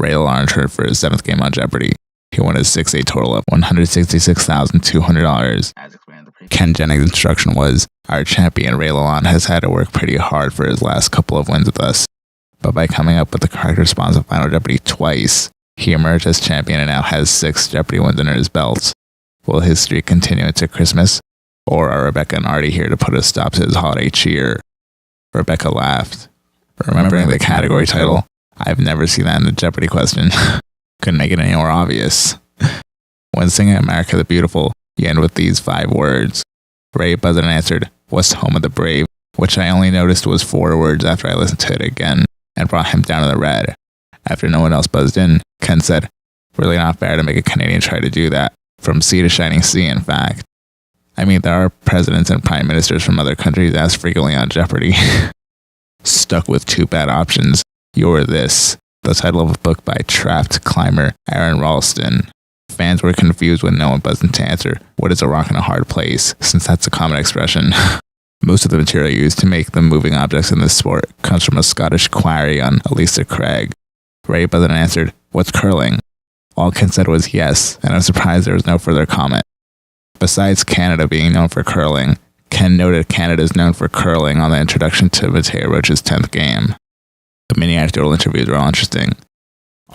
Ray Lalonde returned for his 7th game on Jeopardy. He won his 6-8 total of $166,200. Ken Jennings' instruction was, our champion Ray Lalonde has had to work pretty hard for his last couple of wins with us, but by coming up with the correct response of Final Jeopardy twice, he emerged as champion and now has 6 Jeopardy wins under his belt. Will his streak continue into Christmas, or are Rebecca and Artie here to put a stop to his holiday cheer? Rebecca laughed. Remembering the category title, I've never seen that in the Jeopardy question. Couldn't make it any more obvious. When singing America the Beautiful, you end with these 5 words. Ray buzzed and answered, what's the home of the brave? Which I only noticed was 4 words after I listened to it again, and brought him down to the red. After no one else buzzed in, Ken said, really not fair to make a Canadian try to do that. From sea to shining sea, in fact. I mean, there are presidents and prime ministers from other countries asked frequently on Jeopardy. Stuck with 2 bad options. You're This, the title of a book by trapped climber Aaron Ralston. Fans were confused when no one buzzed in to answer, what is a rock in a hard place, since that's a common expression. Most of the material used to make the moving objects in this sport comes from a Scottish quarry on Elisa Craig. Ray buzzed and answered, what's curling? All Ken said was yes, and I'm surprised there was no further comment. Besides Canada being known for curling, Ken noted Canada is known for curling on the introduction to Mateo Roach's 10th game. The mini anecdotal interviews were all interesting.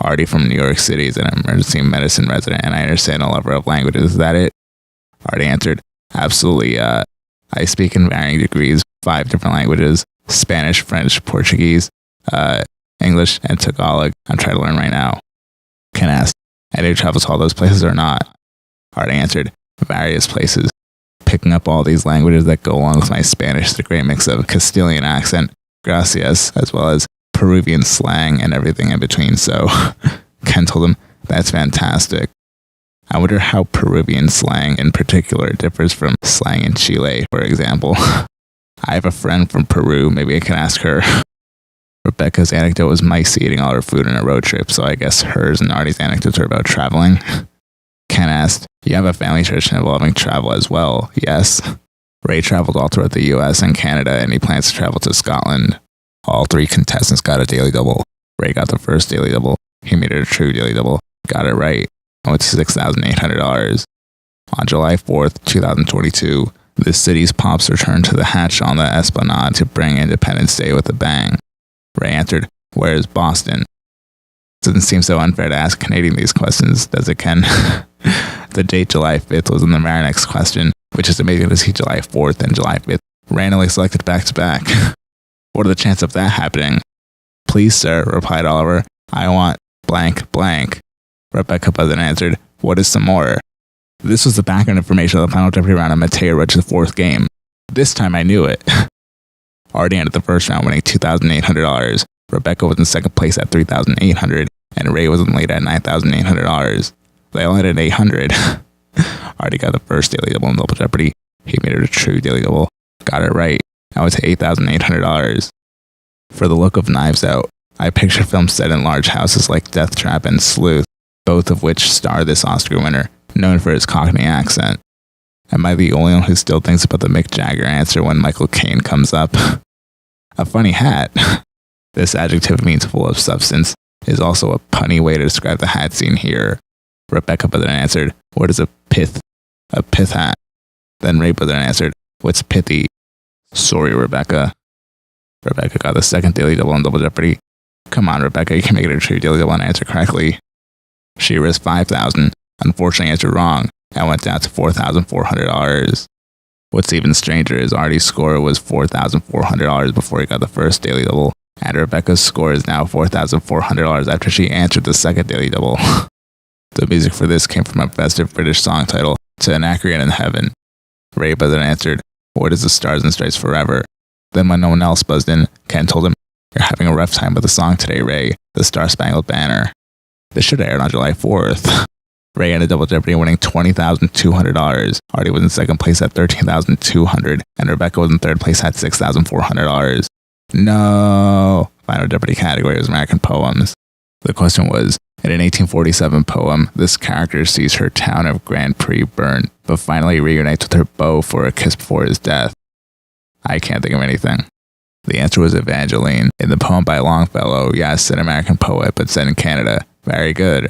Artie from New York City is an emergency medicine resident, and I understand a lover of languages. Is that it? Artie answered, absolutely. I speak in varying degrees 5 different languages: Spanish, French, Portuguese, English, and Tagalog. I'm trying to learn right now. Ken asked, and do you travel to all those places or not? Artie answered, various places. Picking up all these languages that go along with my Spanish is a great mix of Castilian accent, gracias, as well as Peruvian slang and everything in between, so Ken told him, that's fantastic. I wonder how Peruvian slang in particular differs from slang in Chile, for example. I have a friend from Peru, maybe I can ask her. Rebecca's anecdote was Mike's eating all her food on a road trip, so I guess hers and Artie's anecdotes are about traveling. Ken asked, you have a family tradition involving travel as well, yes? Ray traveled all throughout the US and Canada, and he plans to travel to Scotland. All 3 contestants got a daily double. Ray got the first daily double. He made it a true daily double. Got it right. And went to $6,800. On July 4th, 2022, the city's pops returned to the hatch on the Esplanade to bring Independence Day with a bang. Ray answered, where is Boston? Doesn't seem so unfair to ask a Canadian these questions, does it, Ken? The date July 5th was in the Marinex question, which is amazing to see July 4th and July 5th randomly selected back to back. What are the chances of that happening? Please, sir, replied Oliver. I want blank blank. Rebecca buzzed answered, what is some more? This was the background information of the Final Jeopardy round of Mateo Roach's 4th game. This time I knew it. Artie ended the first round winning $2,800. Rebecca was in second place at $3,800, and Ray was in lead at $9,800. They all had an $800. Artie got the first daily double in Double Jeopardy. He made it a true daily double. Got it right. I went to $8,800. For the look of Knives Out, I picture films set in large houses like Death Trap and Sleuth, both of which star this Oscar winner, known for his Cockney accent. Am I the only one who still thinks about the Mick Jagger answer when Michael Caine comes up? A funny hat. This adjective means full of substance, is also a punny way to describe the hat seen here. Rebecca Buzzard answered, what is a pith? A pith hat. Then Ray Buzzard answered, what's pithy? Sorry, Rebecca. Rebecca got the second daily double in Double Jeopardy. Come on, Rebecca, you can make it a true daily double and answer correctly. She risked $5,000, unfortunately answered wrong, and went down to $4,400. What's even stranger is Artie's score was $4,400 before he got the first daily double, and Rebecca's score is now $4,400 after she answered the second daily double. The music for this came from a festive British song title, To Anacreon in Heaven. Ray Buzzard answered, what is the Stars and Stripes Forever? Then when no one else buzzed in, Ken told him, you're having a rough time with the song today, Ray, the Star Spangled Banner. This should have aired on July 4th. Ray ended Double Jeopardy winning $20,200. Artie was in second place at $13,200, and Rebecca was in third place at $6,400. No! Final Jeopardy category was American poems. The question was, in an 1847 poem, this character sees her town of Grand Prix burned, but finally reunites with her beau for a kiss before his death. I can't think of anything. The answer was Evangeline. In the poem by Longfellow, yes, an American poet, but set in Canada, Very good.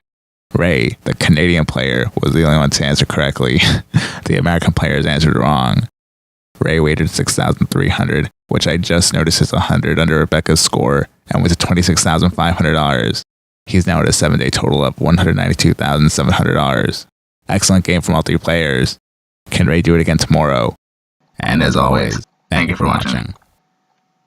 Ray, the Canadian player, was the only one to answer correctly. The American players answered wrong. Ray wagered $6,300, which I just noticed is $100 under Rebecca's score, and went to $26,500. He's now at a 7-day total of $192,700. Excellent game from all three players. Can Ray do it again tomorrow? And as always, thank you for watching.